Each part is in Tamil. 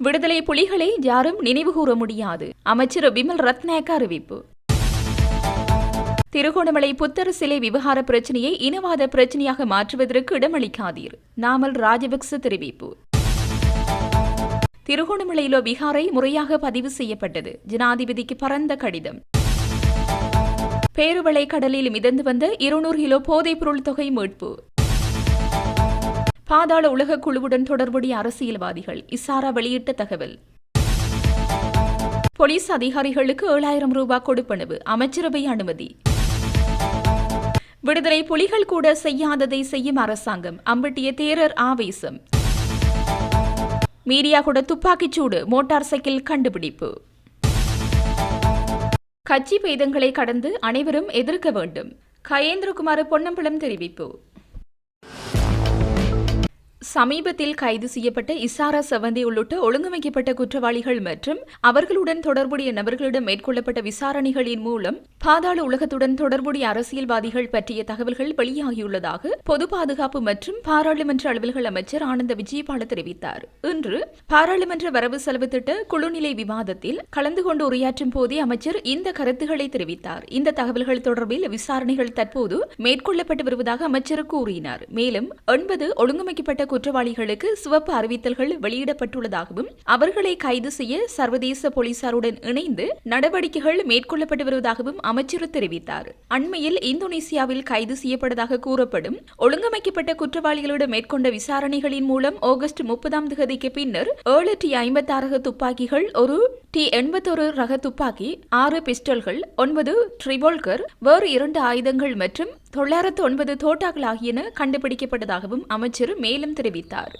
விடுதலை புலிகளை யாரும் நினைவுகூர முடியாது. அமைச்சர் விமல் ரத்நாயக்க அறிவிப்பு. திருகோணமலை புத்தர் சிலை விவகார பிரச்சினையை இனவாத பிரச்சினையாக மாற்றுவதற்கு இடமளிக்காதீர். நாமல் ராஜபக்ச தெரிவிப்பு. திருகோணமலையிலோ விகாரை முறையாக பதிவு செய்யப்பட்டது. ஜனாதிபதிக்கு பரந்த கடிதம். பேருவளை கடலில் மிதந்து வந்த 200 கிலோ போதைப் பொருள் தொகை மீட்பு. பாதாள உலக குழுவுடன் தொடர்புடைய அரசியல்வாதிகள் இசாரா வெளியிட்ட தகவல். போலீஸ் அதிகாரிகளுக்கு 7000 ரூபாய் கொடுப்பனவு, அமைச்சரவை அனுமதி. விடுதலை புலிகள் கூட செய்யாததை செய்யும் அரசாங்கம், அம்பட்டிய தேரர் ஆவேசம். மீடியா கூட துப்பாக்கிச்சூடு, மோட்டார் சைக்கிள் கண்டுபிடிப்பு. கட்சி பேதங்களை கடந்து அனைவரும் எதிர்க்க வேண்டும். கயேந்திரகுமார் பொன்னம்பலம் தெரிவிப்பு. சமீபத்தில் கைது செய்யப்பட்ட இசாரா செவந்தி உள்ளிட்ட ஒழுங்கமைக்கப்பட்ட குற்றவாளிகள் மற்றும் அவர்களுடன் தொடர்புடைய நபர்களிடம் மேற்கொள்ளப்பட்ட விசாரணைகளின் மூலம் பாதாள உலகத்துடன் தொடர்புடைய அரசியல்வாதிகள் பற்றிய தகவல்கள் வெளியாகியுள்ளதாக பொது பாதுகாப்பு மற்றும் பாராளுமன்ற அலுவல்கள் அமைச்சர் ஆனந்த விஜயபால தெரிவித்தார். இன்று பாராளுமன்ற வரவு செலவு திட்ட குழுநிலை விவாதத்தில் கலந்து கொண்டு உரையாற்றும் போதே அமைச்சர் இந்த கருத்துக்களை தெரிவித்தார். இந்த தகவல்கள் தொடர்பில் விசாரணைகள் தற்போது மேற்கொள்ளப்பட்டு வருவதாக அமைச்சர் கூறினார். மேலும் 9 ஒழுங்கமைக்கப்பட்ட குற்றவாளிகளுக்கு சிவப்பு அறிவித்தல்கள் வெளியிடப்பட்டுள்ளதாகவும் அவர்களை கைது செய்ய சர்வதேச போலீசாருடன் இணைந்து நடவடிக்கைகள் மேற்கொள்ளப்பட்டு வருவதாகவும் அமைச்சர் தெரிவித்தார். அண்மையில் இந்தோனேசியாவில் கைது செய்யப்பட்டதாக கூறப்படும் ஒழுங்கமைக்கப்பட்ட குற்றவாளிகளிடம் மேற்கொண்ட விசாரணைகளின் மூலம் ஆகஸ்ட் 30ஆம் தேதிக்கு பின்னர் 7 T-56 ரக துப்பாக்கிகள், ஒரு T-81 ரக துப்பாக்கி, 6 பிஸ்டல்கள், 9 ரிவால்வர், வேறு 2 ஆயுதங்கள் மற்றும் 909 தோட்டாக்கள் ஆகியன கண்டுபிடிக்கப்பட்டதாகவும் அமைச்சர் மேலும் தெரிவித்தார்.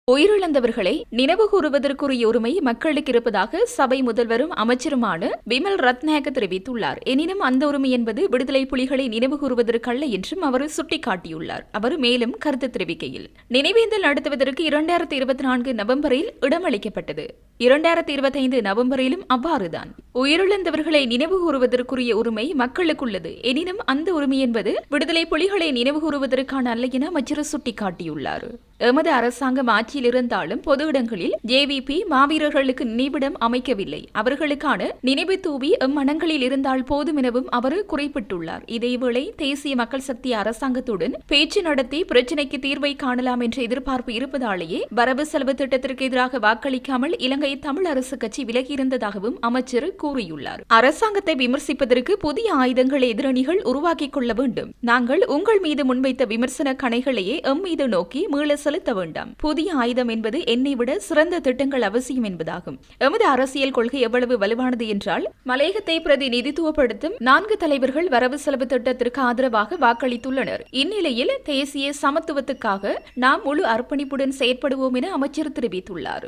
உயிரிழந்தவர்களை நினைவு கூறுவதற்குரிய உரிமை மக்களுக்கு இருப்பதாக சபை முதல்வரும் அமைச்சருமான விமல் ரத்நாயக்க தெரிவித்துள்ளார். எனினும் அந்த உரிமை என்பது விடுதலை புலிகளை நினைவு கூறுவதற்கல்ல என்றும் அவர் சுட்டிக்காட்டியுள்ளார். அவர் மேலும் கருத்து தெரிவிக்கையில், நினைவேந்தல் நடத்துவதற்கு 2024 நவம்பரில் இடமளிக்கப்பட்டது. 2025 நவம்பரிலும் அவ்வாறுதான். உயிரிழந்தவர்களை நினைவு கூறுவதற்குரிய உரிமை மக்களுக்குள்ளது. எனினும் அந்த உரிமை என்பது விடுதலை புலிகளை நினைவு கூறுவதற்கான அல்ல என அமைச்சர் சுட்டிக்காட்டியுள்ளார். எமது அரசாங்கம் ஆட்சியில் இருந்தாலும் பொது இடங்களில் JVP மாவீரர்களுக்கு நினைவிடம் அமைக்கவில்லை. அவர்களுக்கான நினைவு தூவி மனங்களில் இருந்தால் போதும் எனவும் அவர் குறிப்பிட்டுள்ளார். இதேவேளை தேசிய மக்கள் சக்தி அரசாங்கத்துடன் பேச்சு நடத்தி பிரச்சினைக்கு தீர்வை காணலாம் என்ற எதிர்பார்ப்பு இருப்பதாலேயே வரவு செலவு திட்டத்திற்கு எதிராக வாக்களிக்காமல் இலங்கை தமிழ் அரசு கட்சி விலகியிருந்ததாகவும் அமைச்சர் கூறியுள்ளார். அரசாங்கத்தை விமர்சிப்பதற்கு புதிய ஆயுதங்களை எதிரணிகள் உருவாக்கிக் கொள்ள வேண்டும். நாங்கள் உங்கள் மீது முன்வைத்த விமர்சன கணைகளையே எம் மீது நோக்கி மீள செலுத்த வேண்டாம். புதிய ஆயுதம் என்பது என்னை விட சிறந்த திட்டங்கள் அவசியம் என்பதாகும். எமது அரசியல் கொள்கை எவ்வளவு வலுவானது என்றால், மலையகத்தை பிரதிநிதித்துவப்படுத்தும் 4 தலைவர்கள் வரவு செலவு திட்டத்திற்கு ஆதரவாக வாக்களித்துள்ளனர். இந்நிலையில் தேசிய சமத்துவத்துக்காக நாம் முழு அர்ப்பணிப்புடன் செயற்படுவோம் என அமைச்சர் தெரிவித்துள்ளார்.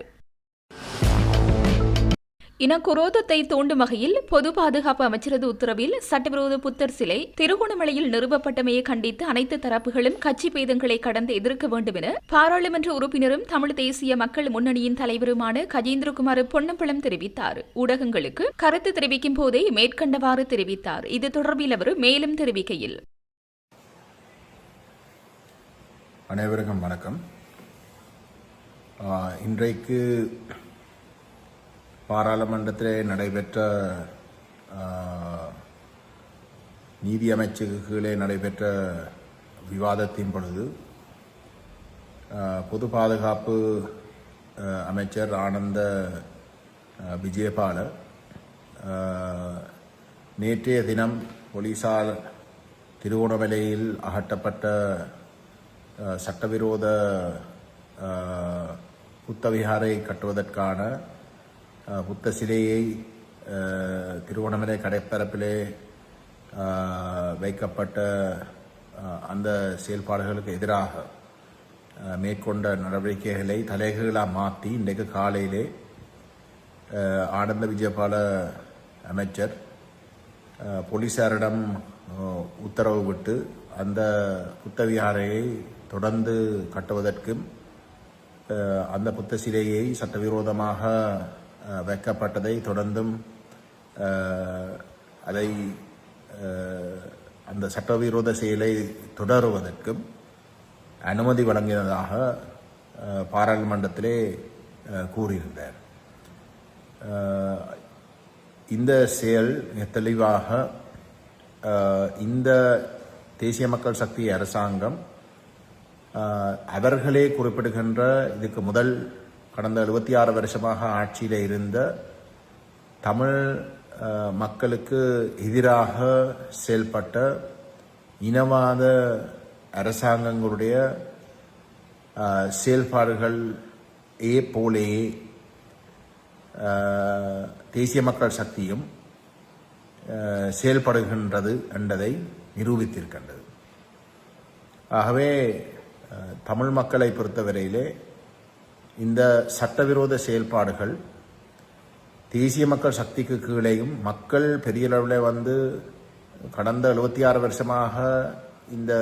இனக்குரோதத்தை தூண்டும் வகையில் பொது பாதுகாப்பு அமைச்சரது உத்தரவில் சட்டவிரோத புத்தர் சிலை திருகோணமலையில் நிறுவப்பட்டமையை கண்டித்து அனைத்து தரப்புகளும் கட்சி பேதங்களை கடந்து எதிர்க்க வேண்டும் என பாராளுமன்ற உறுப்பினரும் தமிழ் தேசிய மக்கள் முன்னணியின் தலைவருமான கஜேந்திரகுமார் பொன்னம்பலம் தெரிவித்தார். ஊடகங்களுக்கு கருத்து தெரிவிக்கும் போதே மேற்கண்டவாறு தெரிவித்தார். இது தொடர்பில் அவர் மேலும் தெரிவிக்கையில், அனைவருக்கும் வணக்கம். இன்றைக்கு பாராளுமன்றத்தில் நடைபெற்ற நீதி அமைச்சுகளே நடைபெற்ற விவாதத்தின் பொழுது பொது பாதுகாப்பு அமைச்சர் ஆனந்த விஜயபால நேற்றைய தினம் போலீசார் திருகோணமலையில் அகற்றப்பட்ட சட்டவிரோத புத்தவிகாரை கட்டுவதற்கான புத்த சிலையை திருவண்ணாமலை கடற்பரப்பிலே வைக்கப்பட்ட அந்த செயல்பாடுகளுக்கு எதிராக மேற்கொண்ட நடவடிக்கைகளை தலைகீழாக மாற்றி இன்றைக்கு காலையிலே ஆனந்த விஜயபால அமைச்சர் போலீசாரிடம் உத்தரவு விட்டு அந்த புத்தவிகாரையை தொடர்ந்து கட்டுவதற்கும் அந்த புத்த சிலையை சட்டவிரோதமாக வைக்கப்பட்டதை தொடர்ந்தும் அதை அந்த சட்டவிரோத செயலை தொடருவதற்கும் அனுமதி வழங்கியதாக பாராளுமன்றத்திலே கூறியிருந்தார். இந்த செயல் தெளிவாக இந்த தேசிய மக்கள் சக்தி அரசாங்கம் அவர்களே குறிப்பிடுகின்ற இதுக்கு முதல் கடந்த 76 வருஷமாக ஆட்சியில் இருந்த தமிழ் மக்களுக்கு எதிராக செயல்பட்ட இனவாத அரசாங்கங்களுடைய செயல்பாடுகள் போலேயே தேசிய மக்கள் சக்தியும் செயல்படுகின்றது என்பதை நிரூபித்திருக்கின்றது. ஆகவே தமிழ் மக்களை பொறுத்தவரையிலே இந்த சட்டவிரோத செயல்பாடுகள் தேசிய மக்கள் சக்திக்கு கீழேயும் மக்கள் பெரிய அளவில் கடந்த 76 வருஷமாக இந்த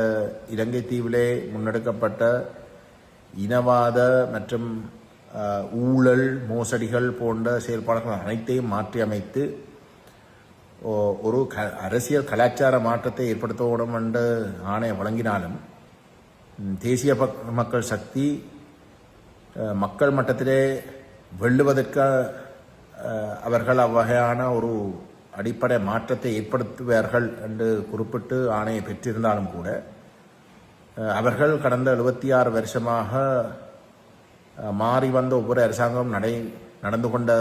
இலங்கை தீவிலே முன்னெடுக்கப்பட்ட இனவாத மற்றும் ஊழல் மோசடிகள் போன்ற செயல்பாடுகள் அனைத்தையும் மாற்றி அமைத்து ஒரு அரசியல் கலாச்சார மாற்றத்தை ஏற்படுத்தவும் என்ற ஆணை வழங்கினாலும் தேசிய மக்கள் சக்தி மக்கள் மட்டத்திலே வெல்லுவதற்கு அவர்கள் அவ்வகையான ஒரு அடிப்படை மாற்றத்தை ஏற்படுத்துவார்கள் என்று குறிப்பிட்டு ஆணையை பெற்றிருந்தாலும் கூட அவர்கள் கடந்த 76 வருஷமாக மாறி வந்த ஒவ்வொரு அரசாங்கம் நடந்து கொண்ட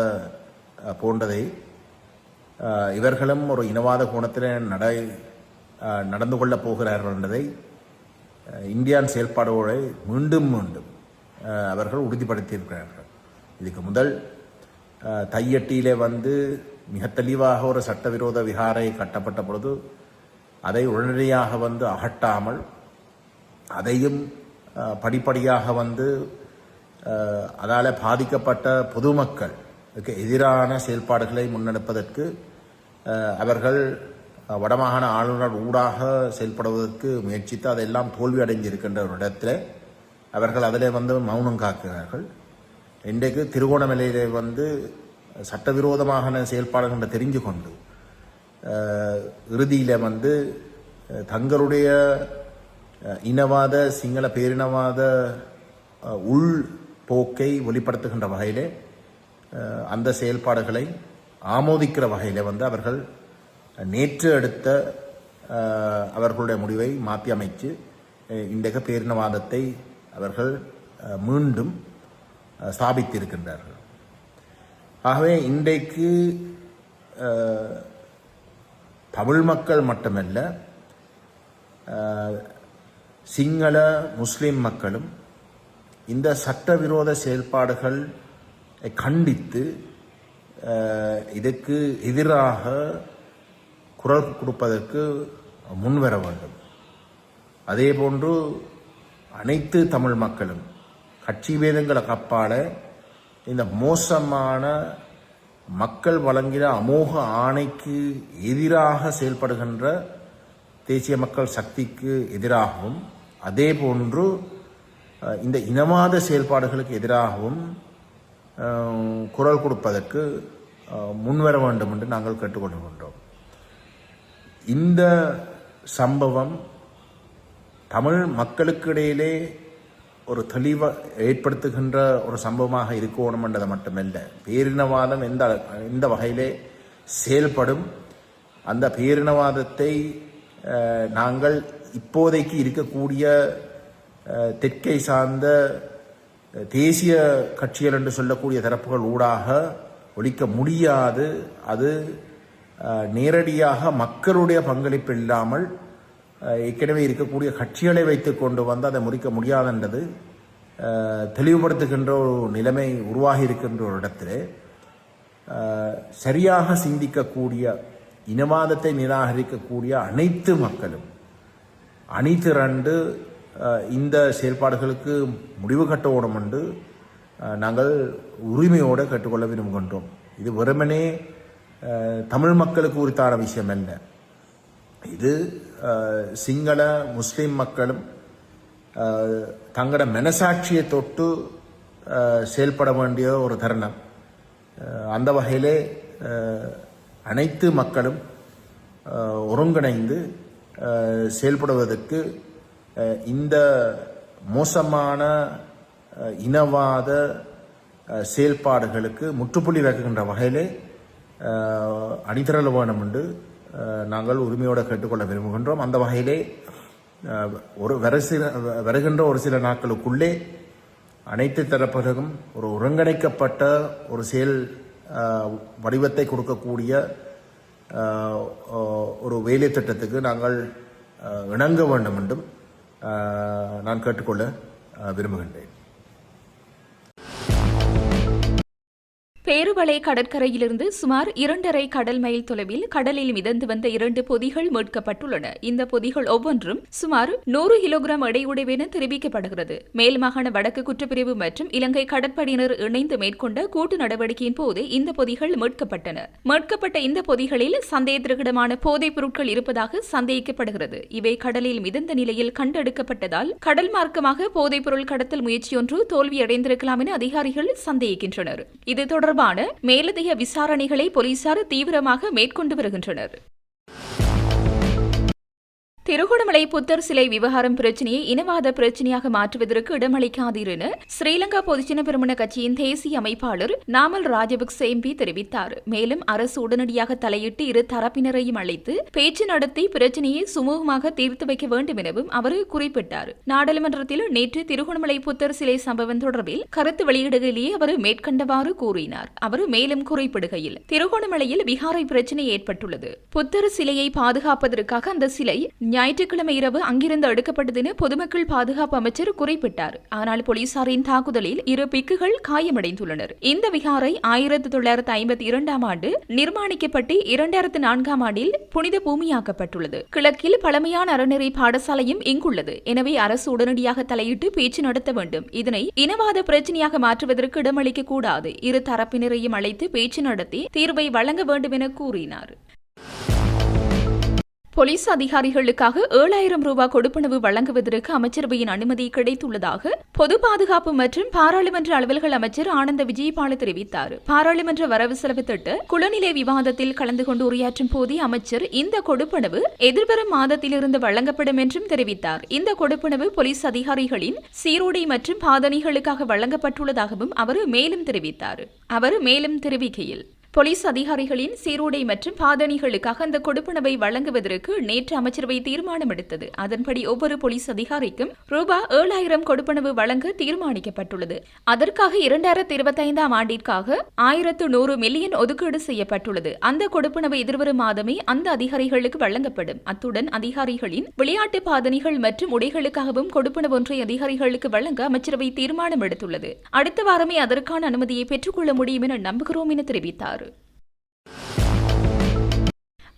போன்றதை இவர்களும் ஒரு இனவாத கோணத்தில் நடந்து கொள்ளப் போகிறார்கள் என்பதை இந்தியாவின் செயல்பாடுகளை மீண்டும் மீண்டும் அவர்கள் உறுதிப்படுத்தியிருக்கிறார்கள். இதுக்கு முதல் தையட்டியிலே மிக தெளிவாக ஒரு சட்டவிரோத விகாரை கட்டப்பட்ட பொழுது அதை உடனடியாக அகட்டாமல் அதையும் படிப்படியாக அதால் பாதிக்கப்பட்ட பொதுமக்களுக்கு எதிரான செயல்பாடுகளை முன்னெடுப்பதற்கு அவர்கள் வடமாகாண ஆளுநர் ஊடாக செயல்படுவதற்கு முயற்சித்து அதெல்லாம் தோல்வி அடைந்திருக்கின்ற ஒரு இடத்துல அவர்கள் அதிலே மௌனம் காக்கிறார்கள். இன்றைக்கு திருகோணமலையிலே சட்டவிரோதமான செயல்பாடுகளை தெரிஞ்சு கொண்டு இறுதியில் தங்களுடைய இனவாத சிங்கள பேரினவாத உள் போக்கை வெளிப்படுத்துகின்ற வகையிலே அந்த செயல்பாடுகளை ஆமோதிக்கிற வகையிலே அவர்கள் நேற்று எடுத்த அவர்களுடைய முடிவை மாற்றி அமைச்சு இன்றைக்கு பேரினவாதத்தை அவர்கள் மீண்டும் ஸ்தாபித்திருக்கின்றார்கள். ஆகவே இன்றைக்கு தமிழ் மக்கள் மட்டுமல்ல சிங்கள முஸ்லிம் மக்களும் இந்த சட்டவிரோத செயல்பாடுகள் கண்டித்து இதற்கு எதிராக குரல் கொடுப்பதற்கு முன்வர வேண்டும். அதேபோன்று அனைத்து தமிழ் மக்களும் கட்சி பேதங்களுக்கு அப்பால இந்த மோசமான மக்கள் வழங்கின அமோக ஆணைக்கு எதிராக செயல்படுகின்ற தேசிய மக்கள் சக்திக்கு எதிராகவும் அதேபோன்று இந்த இனவாத செயல்பாடுகளுக்கு எதிராகவும் குரல் கொடுப்பதற்கு முன்வர வேண்டும் என்று நாங்கள் கேட்டுக்கொள்கின்றோம். இந்த சம்பவம் தமிழ் மக்களுக்கு இடையிலே ஒரு தெளிவை ஏற்படுத்துகின்ற ஒரு சம்பவமாக இருக்கணும் என்றது மட்டுமல்ல, பேரினவாதம் எந்த வகையிலே செயல்படும் அந்த பேரினவாதத்தை நாங்கள் இப்போதைக்கு இருக்கக்கூடிய தெற்கை சார்ந்த தேசிய கட்சிகள் என்று சொல்லக்கூடிய தரப்புகள் ஊடாக ஒழிக்க முடியாது. அது நேரடியாக மக்களுடைய பங்களிப்பு இல்லாமல் ஏற்கனவே இருக்கக்கூடிய கட்சிகளை வைத்துக் கொண்டு அதை முறிக்க முடியாதென்றது தெளிவுபடுத்துகின்ற ஒரு நிலைமை உருவாகி இருக்கின்ற ஒரு இடத்திலே சரியாக சிந்திக்கக்கூடிய இனவாதத்தை நிராகரிக்கக்கூடிய அனைத்து மக்களும் அணிதிரண்டு இந்த செயல்பாடுகளுக்கு முடிவு கட்டணும் என்று நாங்கள் உரிமையோடு கேட்டுக்கொள்ள விரும்புகின்றோம். இது வெறுமனே தமிழ் மக்களுக்கு உரித்தான விஷயம் அல்ல. இது சிங்கள முஸ்லிம் மக்களும் தங்களோட மனசாட்சியை தொட்டு செயல்பட வேண்டிய ஒரு தருணம். அந்த வகையிலே அனைத்து மக்களும் ஒருங்கிணைந்து செயல்படுவதற்கு இந்த மோசமான இனவாத செயல்பாடுகளுக்கு முற்றுப்புள்ளி வைக்கின்ற வகையிலே அணிதிரள வேணும் என்று நாங்கள் உரிமையோடு கேட்டுக்கொள்ள விரும்புகின்றோம். அந்த வகையிலே வருகின்ற ஒரு சில நாட்களுக்குள்ளே அனைத்து தரப்பினரும் ஒரு ஒருங்கிணைக்கப்பட்ட ஒரு செயல் வடிவத்தை கொடுக்கக்கூடிய ஒரு வேலை திட்டத்துக்கு நாங்கள் இணங்க வேண்டும் என்றும் நான் கேட்டுக்கொள்ள விரும்புகின்றேன். பேருவளை கடற்கரையிலிருந்து சுமார் 2.5 கடல் மைல் தொலைவில் கடலில் மிதந்து வந்த 2 பொதிகள் மீட்கப்பட்டுள்ளன. இந்த பொதிகள் ஒவ்வொன்றும் சுமார் 100 கிலோகிராம் எடையுடையவென தெரிவிக்கப்படுகிறது. மேல் மாகாண வடக்கு குற்றப்பிரிவு மற்றும் இலங்கை கடற்படையினர் இணைந்து மேற்கொண்ட கூட்டு நடவடிக்கையின் போது இந்த பொதிகள் மீட்கப்பட்டன. மீட்கப்பட்ட இந்த பொதிகளில் சந்தேகத்திற்கிடமான போதைப் பொருட்கள் இருப்பதாக சந்தேகிக்கப்படுகிறது. இவை கடலில் மிதந்த நிலையில் கண்டெடுக்கப்பட்டதால் கடல் மார்க்கமாக போதைப் பொருள் கடத்தல் முயற்சியொன்று தோல்வியடைந்திருக்கலாம் என அதிகாரிகள் சந்தேகிக்கின்றனர். இது தொடர்பான மேலதிக விசாரணைகளை போலீசார் தீவிரமாக மேற்கொண்டு வருகின்றனர். திருகோணமலை புத்தர் சிலை விவகாரம் பிரச்சினையை இனவாத பிரச்சினையாக மாற்றுவதற்கு இடமளிக்காதீர் என ஸ்ரீலங்கா பொதுஜன பெரமுன கட்சியின் தேசிய அமைப்பாளர் நாமல் ராஜபக்ச எம்பி தெரிவித்தார். மேலும் அரசு உடனடியாக தலையிட்டு இரு தரப்பினரையும் அழைத்து பேச்சு நடத்தி பிரச்சினையை சுமூகமாக தீர்த்து வைக்க வேண்டும் எனவும் அவர் குறிப்பிட்டார். நாடாளுமன்றத்தில் நேற்று திருகோணமலை புத்தர் சிலை சம்பவம் தொடர்பில் கருத்து வெளியிடுகையிலேயே அவர் மேற்கண்டவாறு கூறினார். அவர் மேலும் குறிப்பிடுகையில், திருகோணமலையில் விகாரை பிரச்சினை ஏற்பட்டுள்ளது. புத்தர் சிலையை பாதுகாப்பதற்காக அந்த சிலை ஞாயிற்றுக்கிழமை இரவு அங்கிருந்து எடுக்கப்பட்டது என பொதுமக்கள் பாதுகாப்பு அமைச்சர் குறிப்பிட்டார். ஆனால் போலீசாரின் தாக்குதலில் 2 பிக்குகள் காயமடைந்துள்ளனர். இந்த விகாரை 1952ஆம் ஆண்டு நிர்மாணிக்கப்பட்டு 2004ஆம் ஆண்டில் புனித பூமியாக்கப்பட்டுள்ளது. கிழக்கில் பழமையான அறநெறி பாடசாலையும் இங்குள்ளது. எனவே அரசு உடனடியாக தலையிட்டு பேச்சு நடத்த வேண்டும். இதனை இனவாத பிரச்சனையாக மாற்றுவதற்கு இடமளிக்க கூடாது. இரு தரப்பினரையும் அழைத்து பேச்சு நடத்தி தீர்வை வழங்க வேண்டும் என கூறினார். போலீஸ் அதிகாரிகளுக்காக 7000 ரூபாய் கொடுப்பனவு வழங்குவதற்கு அமைச்சரவையின் அனுமதி கிடைத்துள்ளதாக பொது பாதுகாப்பு மற்றும் பாராளுமன்ற அலுவல்கள் அமைச்சர் ஆனந்த விஜயபால தெரிவித்தார். பாராளுமன்ற வரவு செலவு திட்ட குளநிலை விவாதத்தில் கலந்து கொண்டு உரையாற்றும் போதே அமைச்சர் இந்த கொடுப்பனவு எதிர்வரும் மாதத்திலிருந்து வழங்கப்படும் என்றும் தெரிவித்தார். இந்த கொடுப்பனவு போலீஸ் அதிகாரிகளின் சீருடை மற்றும் பாதணிகளுக்காக வழங்கப்பட்டுள்ளதாகவும் அவர் மேலும் தெரிவித்தார். அவர் மேலும் தெரிவிக்கையில், போலீஸ் அதிகாரிகளின் சீருடை மற்றும் பாதணிகளுக்காக அந்த கொடுப்பனவை வழங்குவதற்கு நேற்று அமைச்சரவை தீர்மானம் எடுத்தது. அதன்படி ஒவ்வொரு போலீஸ் அதிகாரிக்கும் ரூபாய் 7000 கொடுப்பனவு வழங்க தீர்மானிக்கப்பட்டுள்ளது. அதற்காக 2025ஆம் ஆண்டிற்காக 1100 மில்லியன் ஒதுக்கீடு செய்யப்பட்டுள்ளது. அந்த கொடுப்பனவு எதிர்வரும் மாதமே அந்த அதிகாரிகளுக்கு வழங்கப்படும். அத்துடன் அதிகாரிகளின் விளையாட்டு பாதணிகள் மற்றும் உடைகளுக்காகவும் கொடுப்பனவு ஒன்றை அதிகாரிகளுக்கு வழங்க அமைச்சரவை தீர்மானம் எடுத்துள்ளது. அடுத்த வாரமே அதற்கான அனுமதியை பெற்றுக்கொள்ள முடியும் என நம்புகிறோம் என தெரிவித்தார்.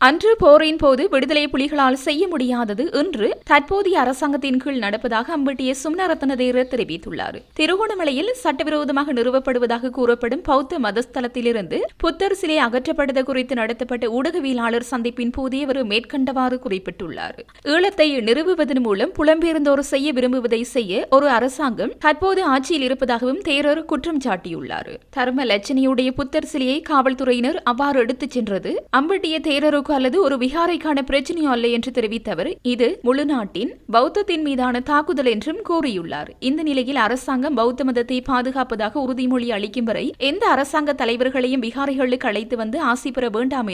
அன்று போரின் போது விடுதலை புலிகளால் செய்ய முடியாதது இன்று தற்போதைய அரசாங்கத்தின் கீழ் நடப்பதாக அம்பட்டிய சுமனரத்ன தேரர் தெரிவித்துள்ளார். திருகோணமலையில் சட்டவிரோதமாக நிறுவப்படுவதாக கூறப்படும் பௌத்த மதஸ்தலத்திலிருந்து புத்தர் சிலை அகற்றப்பட்டது குறித்து நடத்தப்பட்ட ஊடகவியலாளர் சந்திப்பின் போதே அவர் மேற்கண்டவாறு குறிப்பிட்டுள்ளார். ஈழத்தை நிறுவுவதன் மூலம் புலம்பெயர்ந்தோர் செய்ய விரும்புவதை செய்ய ஒரு அரசாங்கம் தற்போது ஆட்சியில் இருப்பதாகவும் தேரர் குற்றம் சாட்டியுள்ளார். தர்ம லட்சணியுடைய புத்தர் சிலையை காவல்துறையினர் அவ்வாறு எடுத்துச் சென்றது அம்பட்டிய தேரருக்கு அல்லது ஒரு விகாரைக்கான பிரச்சனையோ அல்ல என்று தெரிவித்த அவர், இது முழு நாட்டின் பௌத்தத்தின் மீதான தாக்குதல் என்றும் கூறியுள்ளார். இந்த நிலையில் அரசாங்கம் பௌத்த மதத்தை பாதுகாப்பதாக உறுதிமொழி அளிக்கும் வரை எந்த அரசாங்க தலைவர்களையும் விகாரைகளுக்கு அழைத்து வந்து ஆசி பெற வேண்டாம்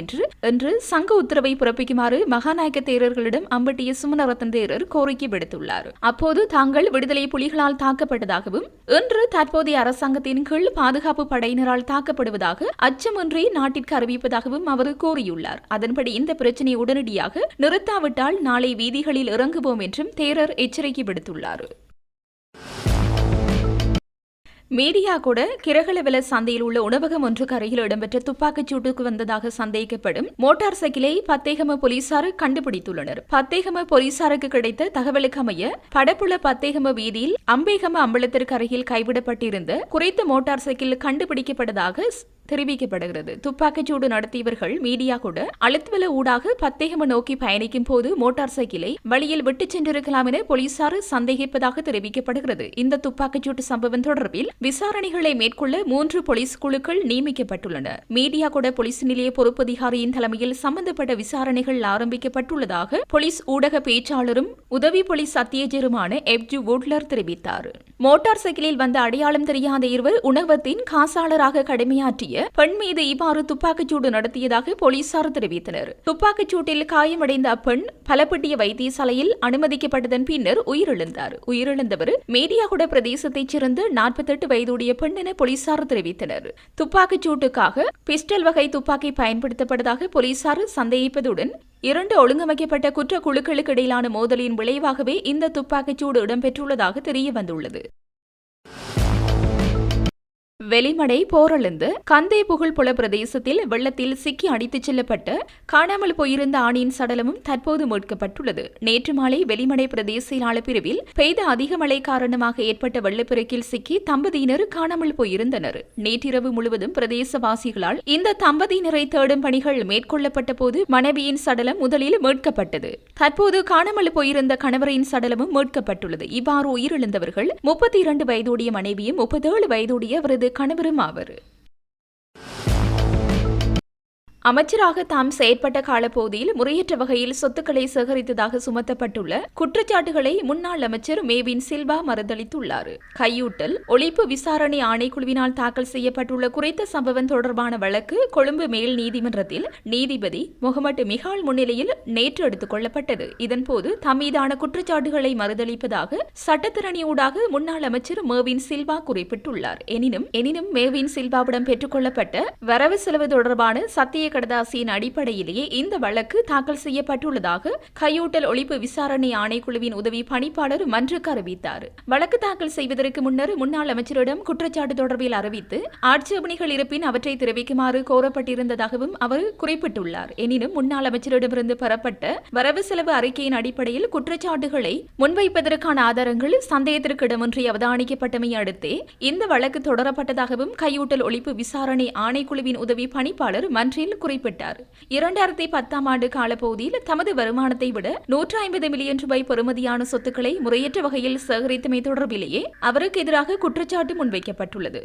என்று சங்க உத்தரவை பிறப்பிக்குமாறு மகாநாயக்க தேரர்களிடம் அம்பட்டிய சுமனரத்ன தேரர் கோரிக்கை விடுத்துள்ளார். அப்போது தாங்கள் விடுதலை புலிகளால் தாக்கப்பட்டதாகவும் இன்று தற்போதைய அரசாங்கத்தின் கீழ் பாதுகாப்பு படையினரால் தாக்கப்படுவதாக அச்சமின்றி நாட்டிற்கு அறிவிப்பதாகவும் அவர் கூறியுள்ளார். அதன்படி இந்த பிரச்சனையை உடனடியாக நிறுத்தாவிட்டால் நாளை வீதிகளில் இறங்குவோம் என்றும் தேரர் எச்சரிக்கை விடுத்துள்ளார். மீடியா கூட கிரகலவல சந்தையில் உள்ள உணவகம் ஒன்றுக்கு அருகில் இடம்பெற்ற துப்பாக்கிச் சூட்டுக்கு வந்ததாக சந்தேகிக்கப்படும் மோட்டார் சைக்கிளை பத்தேகம போலீசார் கண்டுபிடித்துள்ளனர். பத்தேகம போலீசாருக்கு கிடைத்த தகவலுக்கு அமைய படப்புல பத்தேகம வீதியில் அம்பேகம அம்பலத்திற்கு அருகில் கைவிடப்பட்டிருந்த குறித்த மோட்டார் சைக்கிள் கண்டுபிடிக்கப்பட்டதாக தெரிவிக்கப்படுகிறது. துப்பாக்கிச்சூடு நடத்தியவர்கள் மீடியா கூட அழுத்வல ஊடாக பத்தேகம நோக்கி பயணிக்கும் போது மோட்டார் சைக்கிளை வழியில் விட்டு சென்றிருக்கலாம் என போலீசார் சந்தேகிப்பதாக தெரிவிக்கப்படுகிறது. இந்த துப்பாக்கிச்சூட்டு சம்பவம் தொடர்பில் விசாரணைகளை மேற்கொள்ள 3 போலீஸ் குழுக்கள் நியமிக்கப்பட்டுள்ளன. மீடியா கூட போலீஸ் நிலைய பொறுப்பதிகாரியின் தலைமையில் சம்பந்தப்பட்ட விசாரணைகள் ஆரம்பிக்கப்பட்டுள்ளதாக போலீஸ் ஊடக பேச்சாளரும் உதவி போலீஸ் அத்தியட்சருமான எப்ஜு வுட்லர் தெரிவித்தார். மோட்டார் சைக்கிளில் வந்த அடையாளம் தெரியாத இருவர் உணவகத்தின் காசாளராக கடமையாற்றிய பெண் மீது இவ்வாறு துப்பாக்கிச்சூடு நடத்தியதாக போலீசார் தெரிவித்தனர். துப்பாக்கிச்சூட்டில் காயமடைந்த அப்பெண் பலப்பட்டிய வைத்தியசாலையில் அனுமதிக்கப்பட்டதன் பின்னர் உயிரிழந்தார். உயிரிழந்தவர் மேடியாகுட பிரதேசத்தைச் சேர்ந்த 48 வயதுடைய பெண் என போலீசார் தெரிவித்தனர். துப்பாக்கிச்சூட்டுக்காக பிஸ்டல் வகை துப்பாக்கி பயன்படுத்தப்பட்டதாக போலீசார் சந்தேகிப்பதுடன் 2 ஒழுங்கமைக்கப்பட்ட குற்ற குழுக்களுக்கு இடையிலான மோதலின் விளைவாகவே இந்த துப்பாக்கிச்சூடு இடம்பெற்றுள்ளதாக தெரிய வந்துள்ளது. வெளிமடை போரளந்து கந்தே புகழ்புல பிரதேசத்தில் வெள்ளத்தில் சிக்கி அடித்துச் செல்லப்பட்ட காணாமல் போயிருந்த ஆணியின் சடலமும் தற்போது மீட்கப்பட்டுள்ளது. நேற்று மாலை வெளிமடை பிரதேச செயலாளர் பிரிவில் பெய்த அதிக மழை காரணமாக ஏற்பட்ட வெள்ளப்பெருக்கில் சிக்கி தம்பதியினர் காணாமல் போயிருந்தனர். நேற்றிரவு முழுவதும் பிரதேசவாசிகளால் இந்த தம்பதியினரை தேடும் பணிகள் மேற்கொள்ளப்பட்ட போது மனைவியின் சடலம் முதலில் மீட்கப்பட்டது. தற்போது காணாமல் போயிருந்த கணவரின் சடலமும் மீட்கப்பட்டுள்ளது. இவ்வாறு உயிரிழந்தவர்கள் 32 வயதுடைய மனைவியும் 37 வயதுடைய அவரது கணவரும் ஆவர். அமைச்சராக தாம் செயற்பட்ட காலப்பகுதியில் முறையற்ற வகையில் சொத்துக்களை சேகரித்ததாக சுமத்தப்பட்டுள்ள குற்றச்சாட்டுகளை முன்னாள் அமைச்சர் மேவின் சில்வா மறுதளித்துள்ளார். கையூட்டல் ஒழிப்பு விசாரணை ஆணைக்குழுவினால் தாக்கல் செய்யப்பட்டுள்ள குறித்த சம்பவம் தொடர்பான வழக்கு கொழும்பு மேல் நீதிமன்றத்தில் நீதிபதி முகமது மிகால் முன்னிலையில் நேற்று எடுத்துக் கொள்ளப்பட்டது. இதன்போது தம்மீதான குற்றச்சாட்டுகளை மறுதளிப்பதாக சட்டத்திறனியூடாக முன்னாள் அமைச்சர் மேவின் சில்வா குறிப்பிட்டுள்ளார். எனினும் மேவின் சில்வாவிடம் பெற்றுக் கொள்ளப்பட்ட வரவு செலவு தொடர்பான சத்திய கடதாசியின் அடிப்படையிலேயே இந்த வழக்கு தாக்கல் செய்யப்பட்டுள்ளதாக கையூட்டல் ஒழிப்பு விசாரணை ஆணைக்குழுவின் உதவி பணிப்பாளர் மன்றுக்கு அறிவித்தார். வழக்கு தாக்கல் செய்வதற்கு முன்னர் முன்னாள் அமைச்சரிடம் குற்றச்சாட்டு தொடர்பில் அறிவித்து ஆட்சேபனைகள் இருப்பின் அவற்றை தெரிவிக்குமாறு கோரப்பட்டிருந்ததாகவும் அவர் குறிப்பிட்டுள்ளார். எனினும் முன்னாள் அமைச்சரிடமிருந்து பெறப்பட்ட வரவு செலவு அறிக்கையின் அடிப்படையில் குற்றச்சாட்டுகளை முன்வைப்பதற்கான ஆதாரங்கள் சந்தேகத்திற்கு இடமின்றி அவதானிக்கப்பட்டமை அடுத்தே இந்த வழக்கு தொடரப்பட்டதாகவும் கையூட்டல் ஒழிப்பு விசாரணை ஆணைக்குழுவின் உதவி பணிப்பாளர் மன்றில் குறிப்பிட்டார். 2010ஆம் ஆண்டு காலப்பகுதியில் தமது வருமானத்தை விட 150 மில்லியன் ரூபாய் பெறுமதியான சொத்துக்களை முறையற்ற வகையில் சேகரித்தமை தொடர்பிலேயே அவருக்கு எதிராக குற்றச்சாட்டு முன்வைக்கப்பட்டுள்ளது.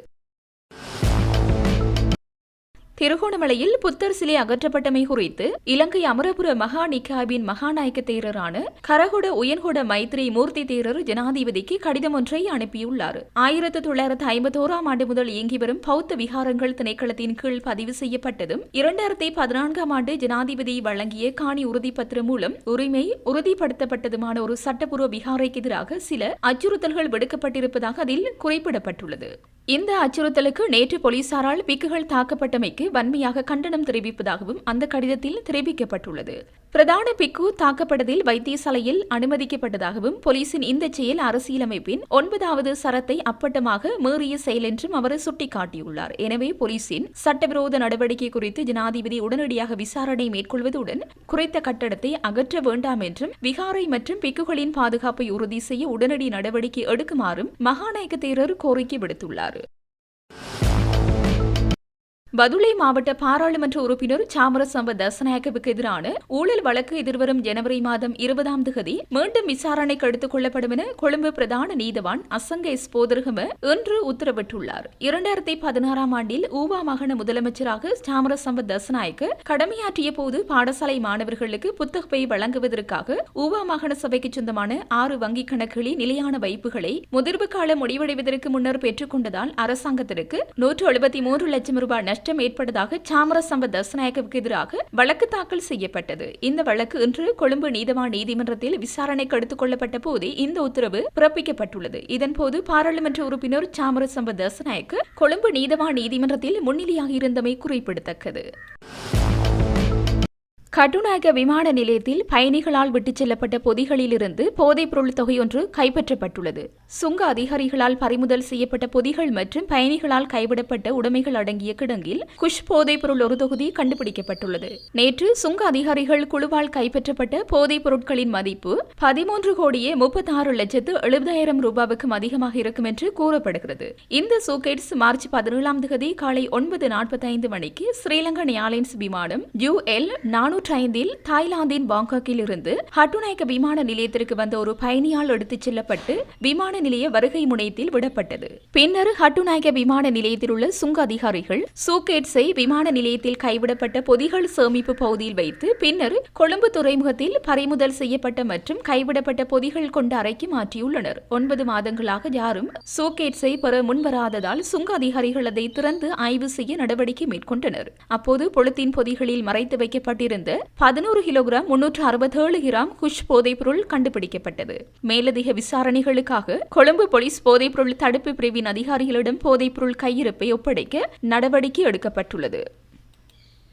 திருகோணமலையில் புத்தர் சிலை அகற்றப்பட்டமை குறித்து இலங்கை அமரபுர மகா நிகாபின் மகாநாயக்க தேரரான கரகுட உயன்குட மைத்ரி மூர்த்தி தேரர் ஜனாதிபதிக்கு கடிதம் ஒன்றை அனுப்பியுள்ளார். 1951ஆம் ஆண்டு முதல் இயங்கி வரும் பௌத்த விகாரங்கள் திணைக்களத்தின் கீழ் பதிவு செய்யப்பட்டதும் 2014ஆம் ஆண்டு ஜனாதிபதி வழங்கிய காணி உறுதிப்பத்திரம் மூலம் உரிமை உறுதிப்படுத்தப்பட்டதுமான ஒரு சட்டப்பூர்வ விகாரைக்கு எதிராக சில அச்சுறுத்தல்கள் விடுக்கப்பட்டிருப்பதாக அதில் குறிப்பிடப்பட்டுள்ளது. இந்த அச்சுறுத்தலுக்கு நேற்று போலீசாரால் பிக்குகள் தாக்கப்பட்டமைக்கு வன்மையாக கண்டனம் தெரிவிப்பதாகவும் அந்த கடிதத்தில் தெரிவிக்கப்பட்டுள்ளது. பிரதான பிக்கு தாக்கப்பட்டதில் வைத்தியசாலையில் அனுமதிக்கப்பட்டதாகவும் போலீசின் இந்த செயல் அரசியலமைப்பின் 9வது சரத்தை அப்பட்டமாக மீறிய செயல் என்றும் அவர் சுட்டிக்காட்டியுள்ளார். எனவே போலீசின் சட்டவிரோத நடவடிக்கை குறித்து ஜனாதிபதி உடனடியாக விசாரணை மேற்கொள்வதுடன் குறித்த கட்டடத்தை அகற்ற வேண்டாம் என்றும் விகாரை மற்றும் பிக்குகளின் பாதுகாப்பை உறுதி செய்ய உடனடி நடவடிக்கை எடுக்குமாறும் மகாநாயக்க தேரர் கோரிக்கை விடுத்துள்ளார். பதுளை மாவட்ட பாராளுமன்ற உறுப்பினர் சாமரசம்ப தசநாயக்கவுக்கு எதிரான ஊழல் வழக்கு எதிர்வரும் ஜனவரி மாதம் 20ஆம் தேதி மீண்டும் விசாரணைக்கு எடுத்துக் கொள்ளப்படும் என கொழும்பு பிரதான நீதவான் அசங்க எஸ்போதர்கம இன்று உத்தரவிட்டுள்ளார். 2016ஆம் ஆண்டில் ஊவா மாகாண முதலமைச்சராக சாமரசம்ப தசநாயக்க கடமையாற்றிய போது பாடசாலை மாணவர்களுக்கு புத்தகப்பை வழங்குவதற்காக ஊவா மாகாண சபைக்கு சொந்தமான 6 வங்கிக் கணக்குகளில் நிலையான வைப்புகளை முதிர்வு காலம் முடிவடைவதற்கு முன்னர் பெற்றுக் கொண்டதால் அரசாங்கத்திற்கு 173 லட்சம் ரூபாய் நஷ்டம் ஏற்பட்டதாக சாமரசம்ப தசநாயக்கவுக்கு எதிராக வழக்கு தாக்கல் செய்யப்பட்டது. இந்த வழக்கு இன்று கொழும்பு நீதவான் நீதிமன்றத்தில் விசாரணைக்கு எடுத்துக் கொள்ளப்பட்ட போதே இந்த உத்தரவு பிறப்பிக்கப்பட்டுள்ளது. இதன்போது பாராளுமன்ற உறுப்பினர் சாமரசம்ப தசநாயக்க கொழும்பு நீதவான் நீதிமன்றத்தில் முன்னிலையாக இருந்தமை குறிப்பிடத்தக்கது. கட்டுநாயக்க விமான நிலையத்தில் பயணிகளால் விட்டுச் செல்லப்பட்ட பொதிகளிலிருந்து போதைப்பொருள் தொகையொன்று கைப்பற்றப்பட்டுள்ளது. சுங்க அதிகாரிகளால் பறிமுதல் செய்யப்பட்ட பொதிகள் மற்றும் பயணிகளால் கைவிடப்பட்ட உடைமைகள் அடங்கிய கிடங்கில் குஷ் போதைப்பொருள் ஒரு தொகுதி கண்டுபிடிக்கப்பட்டுள்ளது. நேற்று சுங்க அதிகாரிகள் குழுவால் கைப்பற்றப்பட்ட போதைப் பொருட்களின் மதிப்பு 13,36,70,000 ரூபாவுக்கும் அதிகமாக இருக்கும் என்று கூறப்படுகிறது. இந்த சூட்கேஸ் மார்ச் 17 காலை 9:45 மணிக்கு ஸ்ரீலங்கன் ஏர்லைன்ஸ் விமானம் UL 405 தாய்லாந்தின் பாங்காக்கில் இருந்து கட்டுநாயக்க விமான நிலையத்திற்கு வந்த ஒரு பயணியால் எடுத்துச் செல்லப்பட்டு விமான நிலைய வருகை முனையத்தில் விடப்பட்டது. பின்னர் கட்டுநாயக்க விமான நிலையத்தில் உள்ள சுங்க அதிகாரிகள் சூட்கேட்ஸை விமான நிலையத்தில் கைவிடப்பட்ட பொதிகள் சேமிப்பு பகுதியில் வைத்து பின்னர் கொழும்பு துறைமுகத்தில் பறிமுதல் செய்யப்பட்ட மற்றும் கைவிடப்பட்ட பொதிகள் கொண்ட அறைக்கு மாற்றியுள்ளனர். 9 மாதங்களாக யாரும் சூட்கேட்ஸை பெற முன்வராததால் சுங்க அதிகாரிகள் அதை திறந்து ஆய்வு செய்ய நடவடிக்கை மேற்கொண்டனர். அப்போது பொலித்தீன் பொதிகளில் மறைத்து வைக்கப்பட்டிருந்த 11 கிலோகிராம் 367 கிராம் குஷ் போதைப்பொருள் கண்டுபிடிக்கப்பட்டது. மேலதிக விசாரணைகளுக்காக கொழும்பு போலீஸ் போதைப்பொருள் தடுப்பு பிரிவின் அதிகாரிகளிடம் போதைப்பொருள் கையிருப்பை ஒப்படைக்க நடவடிக்கை எடுக்கப்பட்டுள்ளது.